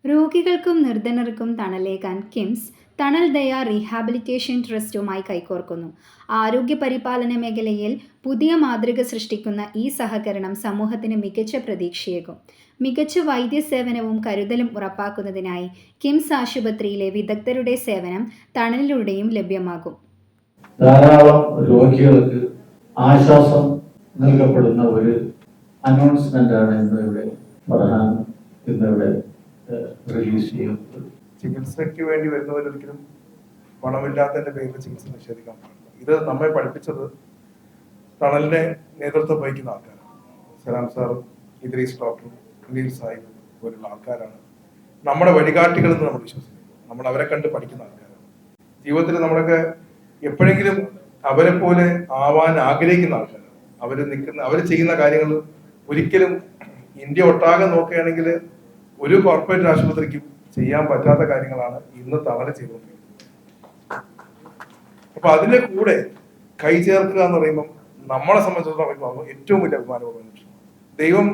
രോഗികൾക്കും നിർധനർക്കും തണലേകാൻ കിംസ് തണൽ ദയ റീഹാബിലിറ്റേഷൻ ട്രസ്റ്റുമായി കൈകോർക്കുന്നു. ആരോഗ്യ പരിപാലന മേഖലയിൽ പുതിയ മാതൃക സൃഷ്ടിക്കുന്ന ഈ സഹകരണം സമൂഹത്തിന് മികച്ച പ്രതീക്ഷയേകും. മികച്ച വൈദ്യസേവനവും കരുതലും ഉറപ്പാക്കുന്നതിനായി കിംസ് ആശുപത്രിയിലെ വിദഗ്ധരുടെ സേവനം തണലിലൂടെയും ലഭ്യമാകും. ധാരാളം രോഗികൾക്ക് ആശ്വാസം നൽകപ്പെടുന്ന ഒരു അനൗൺസ്മെന്റ് ആണ് ഇന്നിവിടെ റിലീസ് ചെയ്യുന്നത്. ചികിത്സയ്ക്ക് വേണ്ടി വരുന്നവരൊരിക്കലും പണമില്ലാത്തതിന്റെ പേരിൽ ചികിത്സ നിഷേധിക്കാൻ പാടില്ല. ഇത് നമ്മെ പഠിപ്പിച്ചത് തണലിനെ നേതൃത്വം വഹിക്കുന്ന ആൾക്കാരാണ്. സലാം സാറും ഇദ്രീസ് ഡോക്ടറും അമീർ സാഹിബും പോലുള്ള ആൾക്കാരാണ് നമ്മുടെ വഴികാട്ടികളെന്ന് നമ്മൾ വിശ്വസിക്കുന്നത്. നമ്മൾ അവരെ കണ്ട് പഠിക്കുന്ന ആൾക്കാരാണ്. ജീവിതത്തിൽ നമ്മളൊക്കെ എപ്പോഴെങ്കിലും അവരെ പോലെ ആവാൻ ആഗ്രഹിക്കുന്ന ആൾക്കാരാണ്. അവർ ചെയ്യുന്ന കാര്യങ്ങൾ ഒരിക്കലും ഇന്ത്യ ഒട്ടാകെ നോക്കുകയാണെങ്കിൽ ഒരു കോർപ്പറേറ്റ് ആശുപത്രിക്കും ചെയ്യാൻ പറ്റാത്ത കാര്യങ്ങളാണ് ഇന്ന് തണല് ചെയ്തുകൊണ്ടിരിക്കുന്നത്. അപ്പൊ അതിന്റെ കൂടെ കൈ ചേർക്കുക എന്ന് പറയുമ്പോൾ നമ്മളെ സംബന്ധിച്ചിടത്തോളം ഏറ്റവും വലിയ അഭിമാനപൂർവ്വം ദൈവം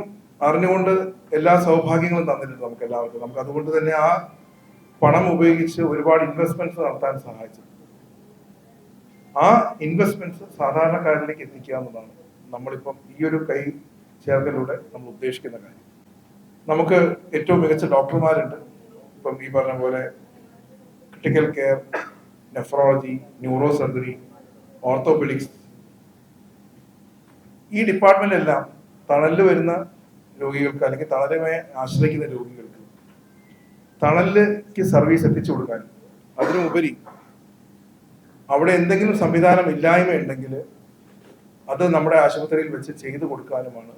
അറിഞ്ഞുകൊണ്ട് എല്ലാ സൗഭാഗ്യങ്ങളും തന്നിട്ടുണ്ട് നമുക്ക് എല്ലാവർക്കും. നമുക്ക് അതുകൊണ്ട് തന്നെ ആ പണം ഉപയോഗിച്ച് ഒരുപാട് ഇൻവെസ്റ്റ്മെന്റ്സ് നടത്താൻ സഹായിച്ചു. ആ ഇൻവെസ്റ്റ്മെന്റ്സ് സാധാരണക്കാരിലേക്ക് എത്തിക്കുക എന്നതാണ് നമ്മളിപ്പം ഈ ഒരു കൈ ചേർക്കലിലൂടെ നമ്മൾ ഉദ്ദേശിക്കുന്ന കാര്യം. നമുക്ക് ഏറ്റവും മികച്ച ഡോക്ടർമാരുണ്ട്. ഇപ്പം ഈ പറഞ്ഞ പോലെ critical care, nephrology, neuro surgery, orthopaedics, ഈ ഡിപ്പാർട്ട്മെന്റിലെല്ലാം തണലിൽ വരുന്ന രോഗികൾക്ക് അല്ലെങ്കിൽ തണലുമായി ആശ്രയിക്കുന്ന രോഗികൾക്ക് തണലിലേക്ക് സർവീസ് എത്തിച്ചു കൊടുക്കാനും അതിനുപരി അവിടെ എന്തെങ്കിലും സംവിധാനം ഇല്ലായ്മ ഉണ്ടെങ്കിൽ അത് നമ്മുടെ ആശുപത്രിയിൽ വെച്ച് ചെയ്തു കൊടുക്കാനുമാണ്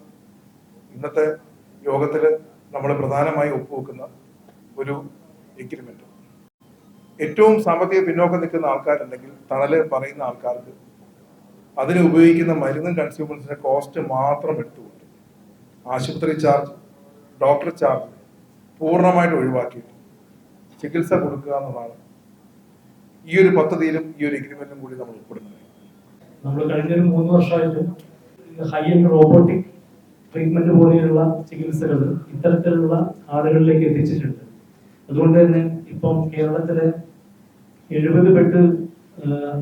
ഇന്നത്തെ യോഗത്തിൽ നമ്മൾ പ്രധാനമായി ഒപ്പുവെക്കുന്ന ഒരു എഗ്രിമെന്റ്. ഏറ്റവും സാമ്പത്തിക പിന്നോക്കം നിൽക്കുന്ന ആൾക്കാരുണ്ടെങ്കിൽ തണല് പറയുന്ന ആൾക്കാർക്ക് അതിന് ഉപയോഗിക്കുന്ന മരുന്നും കൺസ്യൂമേഴ്സിന്റെ കോസ്റ്റ് മാത്രം എടുത്തുകൊണ്ട് ആശുപത്രി ചാർജ്, ഡോക്ടർ ചാർജ് പൂർണ്ണമായിട്ട് ഒഴിവാക്കിയിട്ട് ചികിത്സ കൊടുക്കുക എന്നതാണ് ഈ ഒരു പദ്ധതിയിലും ഈ ഒരു എഗ്രിമെന്റും കൂടി നമ്മൾ ഉൾപ്പെടുന്നത്. നമ്മൾ കഴിഞ്ഞൊരു 3 വർഷമായിട്ട് ഹൈ എൻഡ് റോബോട്ടിക് ട്രീറ്റ്മെന്റ് പോലെയുള്ള ചികിത്സകൾ ഇത്തരത്തിലുള്ള ആളുകളിലേക്ക് എത്തിച്ചിട്ടുണ്ട്. അതുകൊണ്ട് തന്നെ ഇപ്പം കേരളത്തിലെ 70 ബെഡ്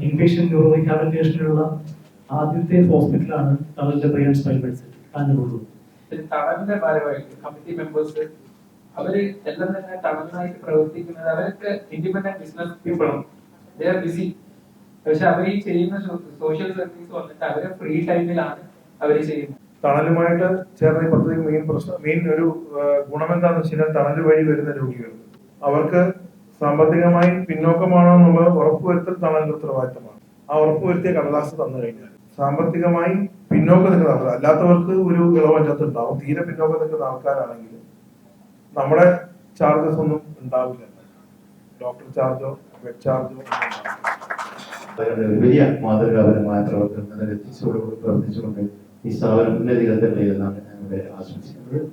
ഇൻപേഷ്യന്റ് ന്യൂറോ റീഹാബിലിറ്റേഷനുള്ള ആദ്യത്തെ ഹോസ്പിറ്റലാണ് തണലിന്റെ ബ്രെയിൻ സ്പൈൻ മെഡിസിൻ കാഞ്ഞിരൂർ. തണലിന്റെ ഭാരമായിട്ട് കമ്മിറ്റി മെമ്പേഴ്സ് അവര് എല്ലാം തന്നെ തണലിനായിട്ട് പ്രവർത്തിക്കുന്നത്. അവർക്ക് ഇൻഡിപെൻഡന്റ് ബിസിനസ് പീപ്പിളാണ്. They are busy. പക്ഷെ അവർ ഈ ചെയ്യുന്ന സോഷ്യൽ സർവീസ് വന്നിട്ട് അവരെ ഫ്രീ ടൈമിലാണ് അവർ ചെയ്യുന്നത്. തണലുമായിട്ട് ചേർന്ന ഈ പദ്ധതി മെയിൻ ഒരു ഗുണം എന്താണെന്ന് വെച്ചാൽ തണല് വഴി വരുന്ന രോഗികൾ അവർക്ക് സാമ്പത്തികമായി പിന്നോക്കമാണോ എന്നുള്ള ഉറപ്പുവരുത്തൽ തണലിന്റെ ഉത്തരവാദിത്തമാണ്. ആ ഉറപ്പുവരുത്തിയ കടലാസ് തന്നു കഴിഞ്ഞാൽ സാമ്പത്തികമായി പിന്നോക്കം നിൽക്കുന്ന ആൾക്കാർ, അല്ലാത്തവർക്ക് ഒരു ഇളവറ്റത്ത് ഉണ്ടാവും. തീരെ പിന്നോക്കം നിൽക്കുന്ന ആൾക്കാരാണെങ്കിൽ നമ്മുടെ ചാർജസ് ഒന്നും ഉണ്ടാവില്ല. ഡോക്ടർ ചാർജോ ബെഡ് ചാർജോ ഒന്നും ഉണ്ടാവില്ല. വലിയ മാതൃകാപരമായ പ്രവർത്തനങ്ങൾ എത്തിച്ചുകൊണ്ട് പ്രവർത്തിച്ചുകൊണ്ട് ഈ സ്ഥാപനം ഉന്നതിയിലെത്തട്ടെ എന്നാണ് ഞാൻ ഇവിടെ ആശംസിക്കുന്നത്.